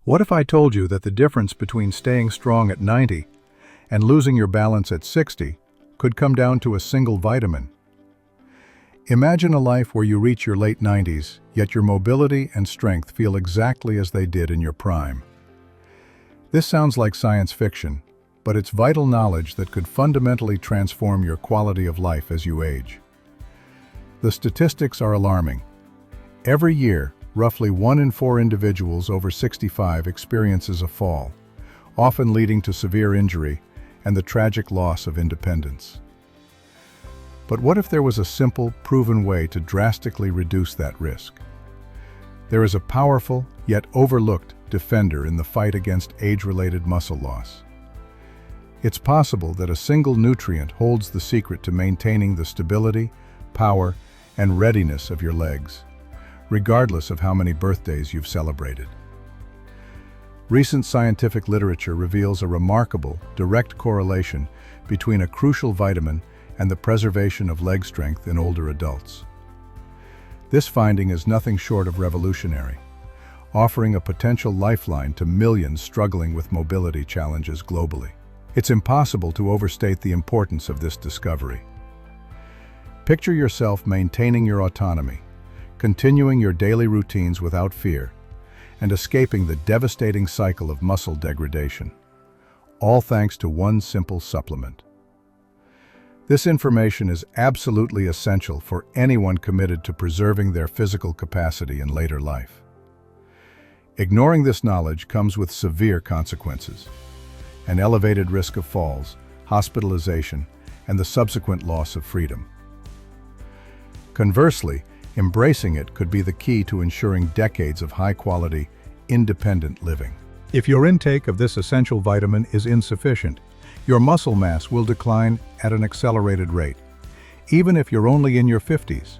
What if I told you that the difference between staying strong at 90 and losing your balance at 60 could come down to a single vitamin? Imagine a life where you reach your late 90s, yet your mobility and strength feel exactly as they did in your prime. This sounds like science fiction, but it's vital knowledge that could fundamentally transform your quality of life as you age. The statistics are alarming. Every year, roughly 1 in 4 individuals over 65 experiences a fall, often leading to severe injury and the tragic loss of independence. But what if there was a simple, proven way to drastically reduce that risk? There is a powerful, yet overlooked, defender in the fight against age-related muscle loss. It's possible that a single nutrient holds the secret to maintaining the stability, power, and readiness of your legs, regardless of how many birthdays you've celebrated. Recent scientific literature reveals a remarkable, direct correlation between a crucial vitamin and the preservation of leg strength in older adults. This finding is nothing short of revolutionary, offering a potential lifeline to millions struggling with mobility challenges globally. It's impossible to overstate the importance of this discovery. Picture yourself maintaining your autonomy, continuing your daily routines without fear, and escaping the devastating cycle of muscle degradation, all thanks to one simple supplement. This information is absolutely essential for anyone committed to preserving their physical capacity in later life. Ignoring this knowledge comes with severe consequences: an elevated risk of falls, hospitalization, and the subsequent loss of freedom. Conversely, embracing it could be the key to ensuring decades of high-quality, independent living. If your intake of this essential vitamin is insufficient, your muscle mass will decline at an accelerated rate, even if you're only in your 50s.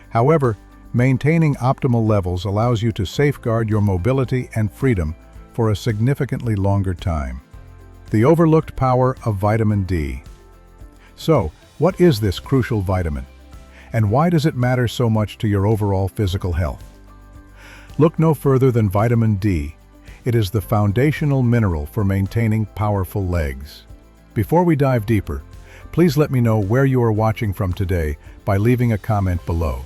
However, maintaining optimal levels allows you to safeguard your mobility and freedom for a significantly longer time. The overlooked power of vitamin D. So, what is this crucial vitamin? And why does it matter so much to your overall physical health? Look no further than vitamin D. It is the foundational mineral for maintaining powerful legs. Before we dive deeper, please let me know where you are watching from today by leaving a comment below.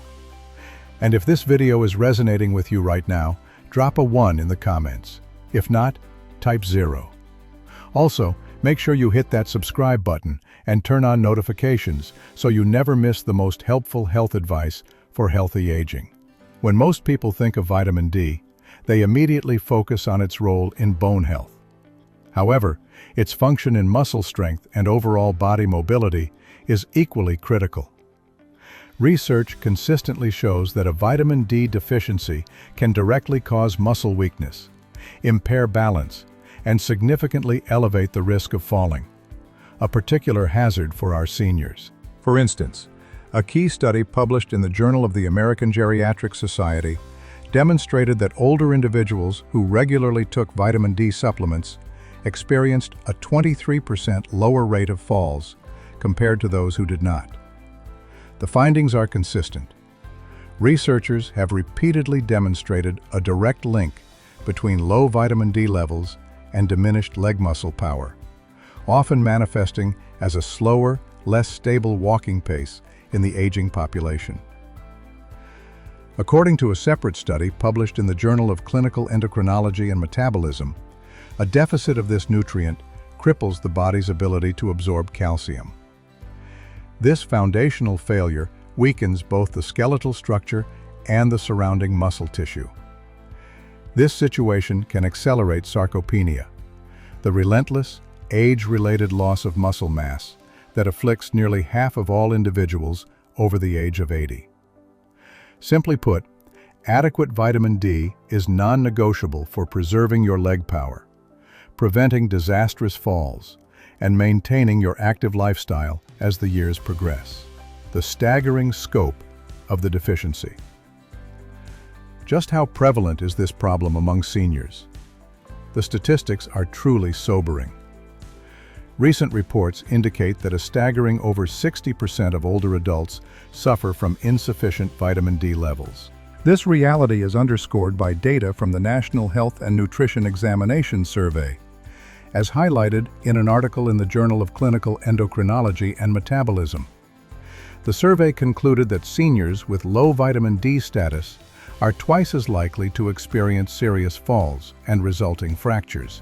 And if this video is resonating with you right now, drop a 1 in the comments. If not, type 0. Also, make sure you hit that subscribe button and turn on notifications so you never miss the most helpful health advice for healthy aging. When most people think of vitamin D, they immediately focus on its role in bone health. However, its function in muscle strength and overall body mobility is equally critical. Research consistently shows that a vitamin D deficiency can directly cause muscle weakness, impair balance, and significantly elevate the risk of falling, a particular hazard for our seniors. For instance, a key study published in the Journal of the American Geriatric Society demonstrated that older individuals who regularly took vitamin D supplements experienced a 23% lower rate of falls compared to those who did not. The findings are consistent. Researchers have repeatedly demonstrated a direct link between low vitamin D levels and diminished leg muscle power, often manifesting as a slower, less stable walking pace in the aging population. According to a separate study published in the Journal of Clinical Endocrinology and Metabolism, a deficit of this nutrient cripples the body's ability to absorb calcium. This foundational failure weakens both the skeletal structure and the surrounding muscle tissue. This situation can accelerate sarcopenia, the relentless, age-related loss of muscle mass that afflicts nearly half of all individuals over the age of 80. Simply put, adequate vitamin D is non-negotiable for preserving your leg power, preventing disastrous falls, and maintaining your active lifestyle as the years progress. The staggering scope of the deficiency. Just how prevalent is this problem among seniors? The statistics are truly sobering. Recent reports indicate that a staggering over 60% of older adults suffer from insufficient vitamin D levels. This reality is underscored by data from the National Health and Nutrition Examination Survey, as highlighted in an article in the Journal of Clinical Endocrinology and Metabolism. The survey concluded that seniors with low vitamin D status are twice as likely to experience serious falls and resulting fractures.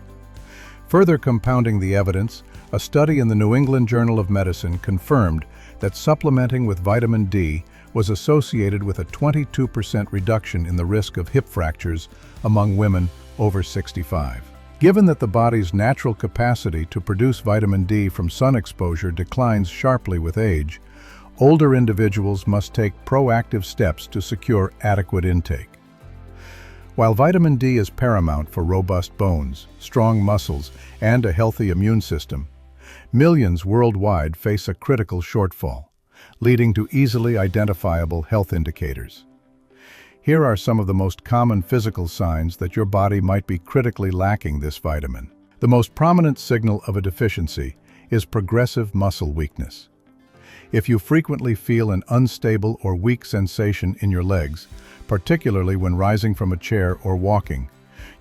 Further compounding the evidence, a study in the New England Journal of Medicine confirmed that supplementing with vitamin D was associated with a 22% reduction in the risk of hip fractures among women over 65. Given that the body's natural capacity to produce vitamin D from sun exposure declines sharply with age, older individuals must take proactive steps to secure adequate intake. While vitamin D is paramount for robust bones, strong muscles, and a healthy immune system, millions worldwide face a critical shortfall, leading to easily identifiable health indicators. Here are some of the most common physical signs that your body might be critically lacking this vitamin. The most prominent signal of a deficiency is progressive muscle weakness. If you frequently feel an unstable or weak sensation in your legs, particularly when rising from a chair or walking,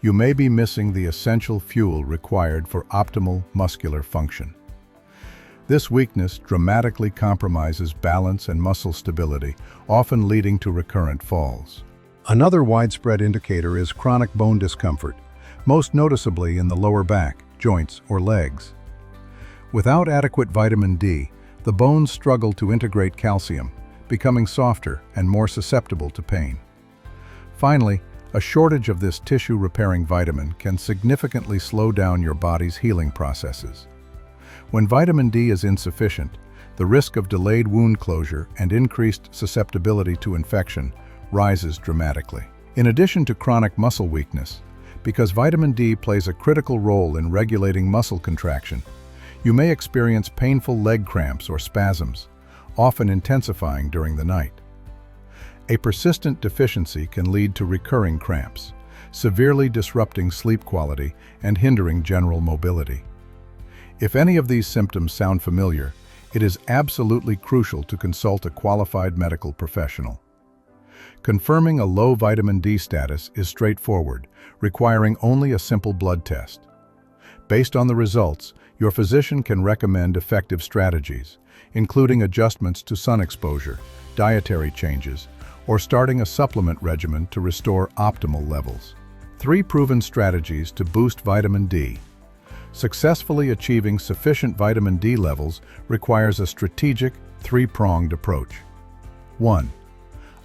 you may be missing the essential fuel required for optimal muscular function. This weakness dramatically compromises balance and muscle stability, often leading to recurrent falls. Another widespread indicator is chronic bone discomfort, most noticeably in the lower back, joints, or legs. Without adequate vitamin D, the bones struggle to integrate calcium, becoming softer and more susceptible to pain. Finally, a shortage of this tissue-repairing vitamin can significantly slow down your body's healing processes. When vitamin D is insufficient, the risk of delayed wound closure and increased susceptibility to infection rises dramatically. In addition to chronic muscle weakness, because vitamin D plays a critical role in regulating muscle contraction, you may experience painful leg cramps or spasms, often intensifying during the night. A persistent deficiency can lead to recurring cramps, severely disrupting sleep quality and hindering general mobility. If any of these symptoms sound familiar, it is absolutely crucial to consult a qualified medical professional. Confirming a low vitamin D status is straightforward, requiring only a simple blood test. Based on the results, your physician can recommend effective strategies, including adjustments to sun exposure, dietary changes, or starting a supplement regimen to restore optimal levels. 3 proven strategies to boost vitamin D. Successfully achieving sufficient vitamin D levels requires a strategic, 3-pronged approach. 1.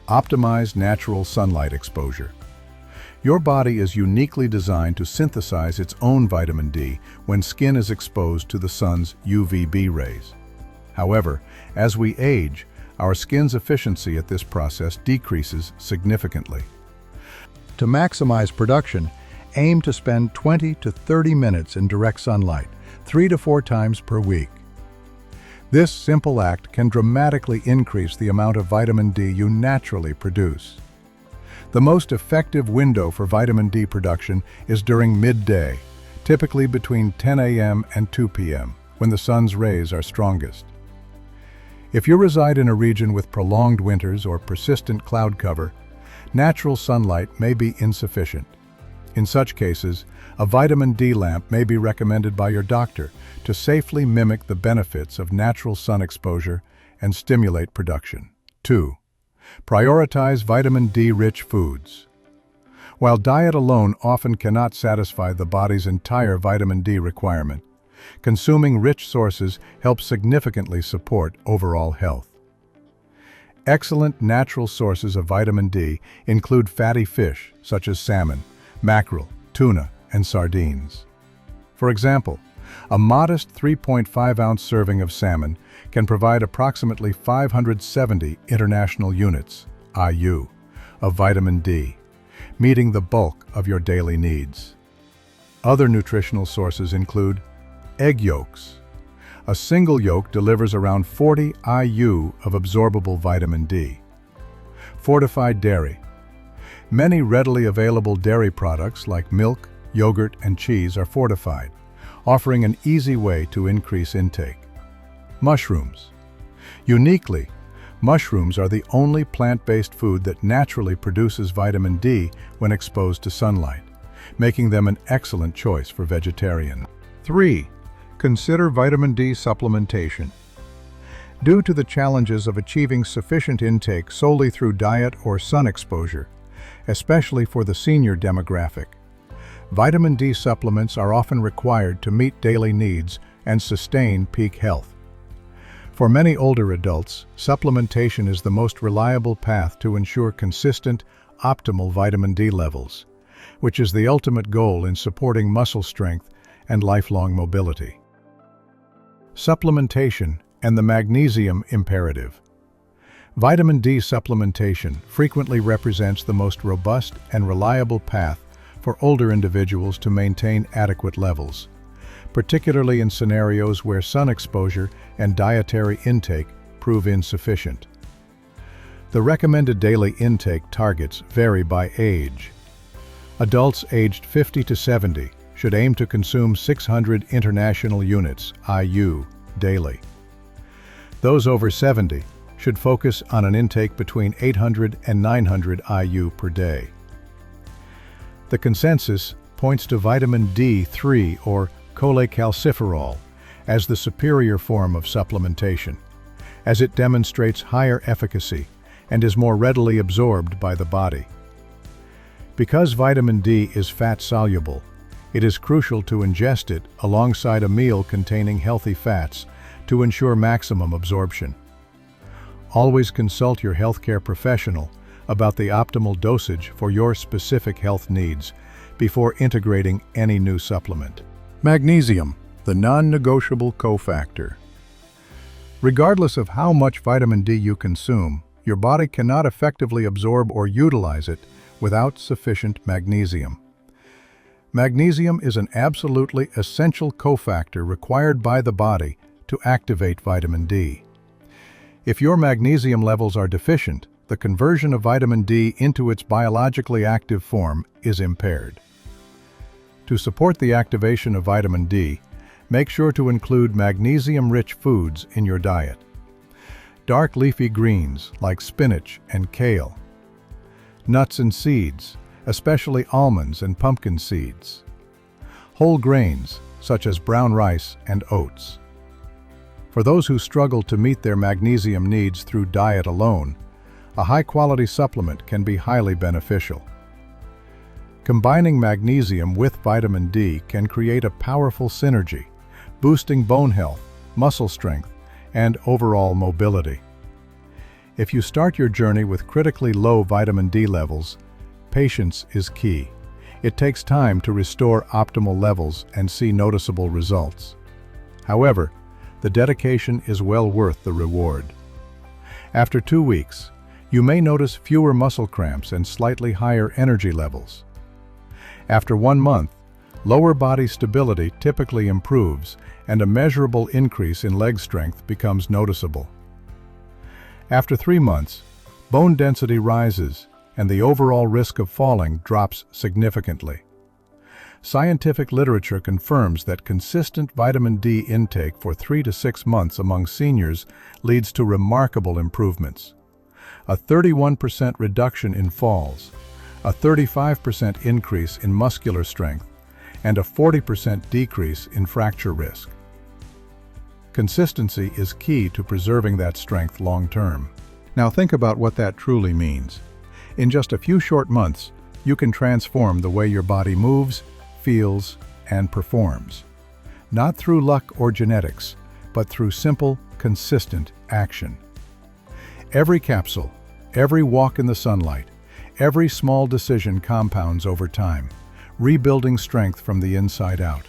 Optimize natural sunlight exposure. Your body is uniquely designed to synthesize its own vitamin D when skin is exposed to the sun's UVB rays. However, as we age, our skin's efficiency at this process decreases significantly. To maximize production, aim to spend 20 to 30 minutes in direct sunlight, 3 to 4 times per week. This simple act can dramatically increase the amount of vitamin D you naturally produce. The most effective window for vitamin D production is during midday, typically between 10 a.m. and 2 p.m., when the sun's rays are strongest. If you reside in a region with prolonged winters or persistent cloud cover, natural sunlight may be insufficient. In such cases, a vitamin D lamp may be recommended by your doctor to safely mimic the benefits of natural sun exposure and stimulate production. 2. Prioritize vitamin D-rich foods. While diet alone often cannot satisfy the body's entire vitamin D requirement, consuming rich sources helps significantly support overall health. Excellent natural sources of vitamin D include fatty fish such as salmon, mackerel, tuna, and sardines. For example, a modest 3.5-ounce serving of salmon can provide approximately 570 international units, IU, of vitamin D, meeting the bulk of your daily needs. Other nutritional sources include egg yolks. A single yolk delivers around 40 IU of absorbable vitamin D. Fortified dairy. Many readily available dairy products like milk, yogurt, and cheese are fortified, offering an easy way to increase intake. Mushrooms. Uniquely, Mushrooms are the only plant-based food that naturally produces vitamin D when exposed to sunlight, making them an excellent choice for vegetarians. 3. Consider vitamin D supplementation. Due to the challenges of achieving sufficient intake solely through diet or sun exposure, especially for the senior demographic, vitamin D supplements are often required to meet daily needs and sustain peak health. For many older adults, supplementation is the most reliable path to ensure consistent, optimal vitamin D levels, which is the ultimate goal in supporting muscle strength and lifelong mobility. Supplementation and the magnesium imperative. Vitamin D supplementation frequently represents the most robust and reliable path for older individuals to maintain adequate levels, particularly in scenarios where sun exposure and dietary intake prove insufficient. The recommended daily intake targets vary by age. Adults aged 50 to 70 should aim to consume 600 international units (IU) daily. Those over 70 should focus on an intake between 800 and 900 IU per day. The consensus points to vitamin D3 or cholecalciferol as the superior form of supplementation, as it demonstrates higher efficacy and is more readily absorbed by the body. Because vitamin D is fat-soluble, it is crucial to ingest it alongside a meal containing healthy fats to ensure maximum absorption. Always consult your healthcare professional about the optimal dosage for your specific health needs before integrating any new supplement. Magnesium, the non-negotiable cofactor. Regardless of how much vitamin D you consume, your body cannot effectively absorb or utilize it without sufficient magnesium. Magnesium is an absolutely essential cofactor required by the body to activate vitamin D. If your magnesium levels are deficient, the conversion of vitamin D into its biologically active form is impaired. To support the activation of vitamin D, make sure to include magnesium-rich foods in your diet. Dark leafy greens like spinach and kale. Nuts and seeds, especially almonds and pumpkin seeds. Whole grains, such as brown rice and oats. For those who struggle to meet their magnesium needs through diet alone, a high-quality supplement can be highly beneficial. Combining magnesium with vitamin D can create a powerful synergy, boosting bone health, muscle strength, and overall mobility. If you start your journey with critically low vitamin D levels, patience is key. It takes time to restore optimal levels and see noticeable results. However, the dedication is well worth the reward. After 2 weeks, you may notice fewer muscle cramps and slightly higher energy levels. After 1 month, lower body stability typically improves and a measurable increase in leg strength becomes noticeable. After 3 months, bone density rises and the overall risk of falling drops significantly. Scientific literature confirms that consistent vitamin D intake for 3 to 6 months among seniors leads to remarkable improvements. A 31% reduction in falls, a 35% increase in muscular strength, and a 40% decrease in fracture risk. Consistency is key to preserving that strength long-term. Now think about what that truly means. In just a few short months, you can transform the way your body moves, feels, and performs. Not through luck or genetics, but through simple, consistent action. Every capsule, every walk in the sunlight, every small decision compounds over time, rebuilding strength from the inside out.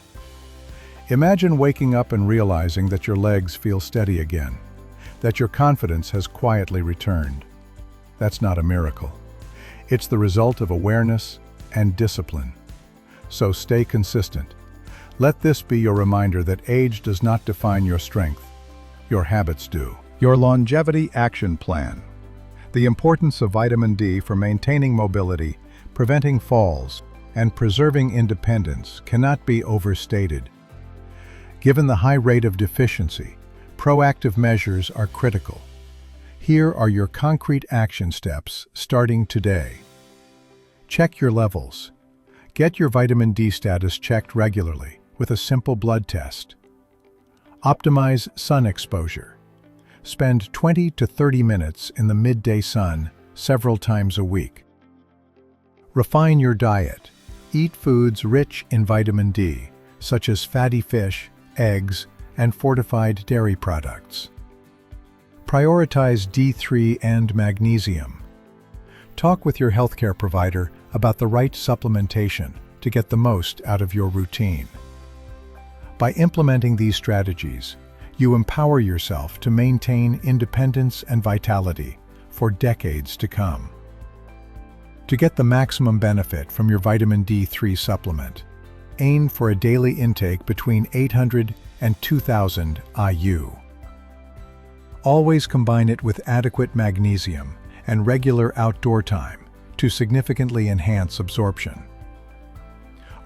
Imagine waking up and realizing that your legs feel steady again, that your confidence has quietly returned. That's not a miracle. It's the result of awareness and discipline. So stay consistent. Let this be your reminder that age does not define your strength. Your habits do. Your longevity action plan. The importance of vitamin D for maintaining mobility, preventing falls, and preserving independence cannot be overstated. Given the high rate of deficiency, proactive measures are critical. Here are your concrete action steps starting today. Check your levels. Get your vitamin D status checked regularly with a simple blood test. Optimize sun exposure. Spend 20 to 30 minutes in the midday sun several times a week. Refine your diet. Eat foods rich in vitamin D, such as fatty fish, eggs, and fortified dairy products. Prioritize D3 and magnesium. Talk with your healthcare provider about the right supplementation to get the most out of your routine. By implementing these strategies, you empower yourself to maintain independence and vitality for decades to come. To get the maximum benefit from your vitamin D3 supplement, aim for a daily intake between 800 and 2000 IU. Always combine it with adequate magnesium and regular outdoor time to significantly enhance absorption.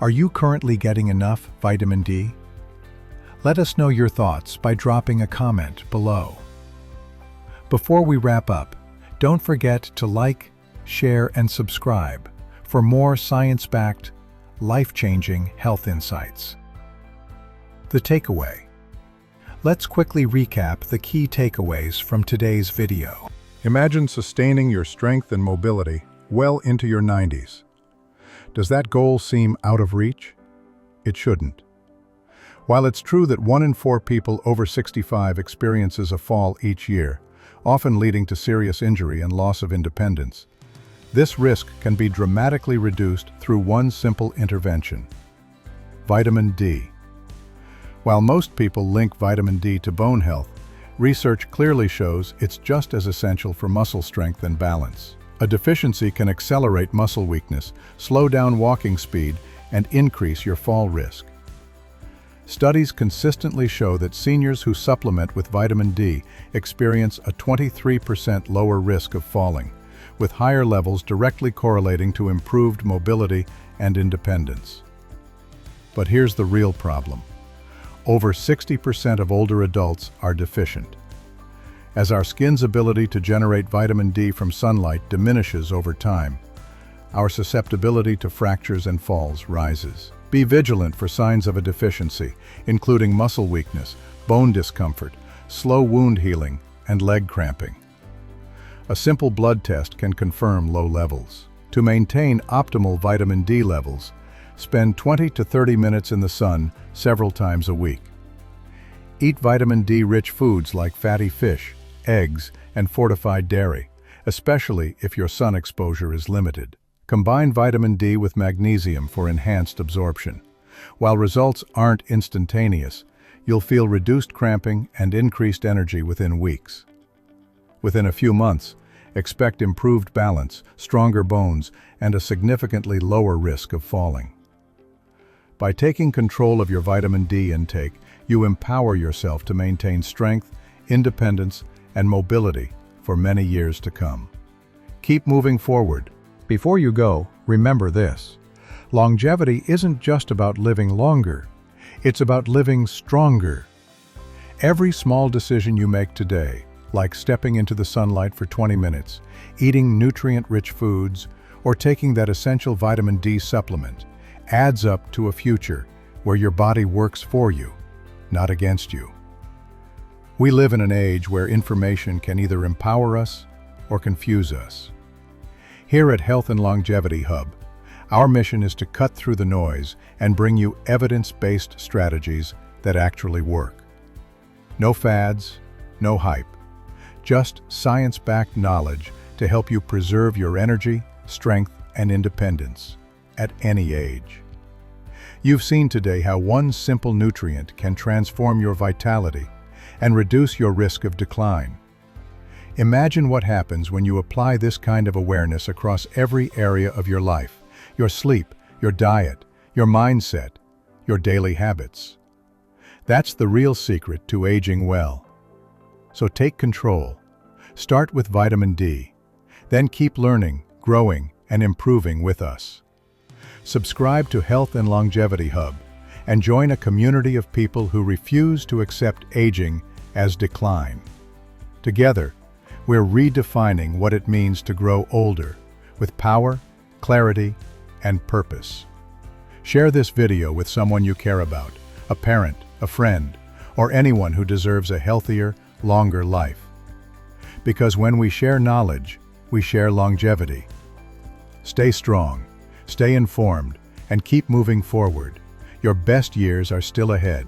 Are you currently getting enough vitamin D? Let us know your thoughts by dropping a comment below. Before we wrap up, don't forget to like, share, and subscribe for more science-backed, life-changing health insights. The takeaway. Let's quickly recap the key takeaways from today's video. Imagine sustaining your strength and mobility well into your 90s. Does that goal seem out of reach? It shouldn't. While it's true that 1 in 4 people over 65 experiences a fall each year, often leading to serious injury and loss of independence, this risk can be dramatically reduced through one simple intervention: vitamin D. While most people link vitamin D to bone health, research clearly shows it's just as essential for muscle strength and balance. A deficiency can accelerate muscle weakness, slow down walking speed, and increase your fall risk. Studies consistently show that seniors who supplement with vitamin D experience a 23% lower risk of falling, with higher levels directly correlating to improved mobility and independence. But here's the real problem. Over 60% of older adults are deficient. As our skin's ability to generate vitamin D from sunlight diminishes over time, our susceptibility to fractures and falls rises. Be vigilant for signs of a deficiency, including muscle weakness, bone discomfort, slow wound healing, and leg cramping. A simple blood test can confirm low levels. To maintain optimal vitamin D levels, spend 20 to 30 minutes in the sun several times a week. Eat vitamin D-rich foods like fatty fish, eggs, and fortified dairy, especially if your sun exposure is limited. Combine vitamin D with magnesium for enhanced absorption. While results aren't instantaneous, you'll feel reduced cramping and increased energy within weeks. Within a few months, expect improved balance, stronger bones, and a significantly lower risk of falling. By taking control of your vitamin D intake, you empower yourself to maintain strength, independence, and mobility for many years to come. Keep moving forward. Before you go, remember this: longevity isn't just about living longer, it's about living stronger. Every small decision you make today, like stepping into the sunlight for 20 minutes, eating nutrient-rich foods, or taking that essential vitamin D supplement, adds up to a future where your body works for you, not against you. We live in an age where information can either empower us or confuse us. Here at Health and Longevity Hub, our mission is to cut through the noise and bring you evidence-based strategies that actually work. No fads, no hype, just science-backed knowledge to help you preserve your energy, strength, and independence at any age. You've seen today how one simple nutrient can transform your vitality and reduce your risk of decline. Imagine what happens when you apply this kind of awareness across every area of your life: your sleep, your diet, your mindset, your daily habits. That's the real secret to aging well. So take control. Start with vitamin D. Then keep learning, growing, and improving with us. Subscribe to Health and Longevity Hub and join a community of people who refuse to accept aging as decline. Together, we're redefining what it means to grow older, with power, clarity, and purpose. Share this video with someone you care about, a parent, a friend, or anyone who deserves a healthier, longer life. Because when we share knowledge, we share longevity. Stay strong, stay informed, and keep moving forward. Your best years are still ahead.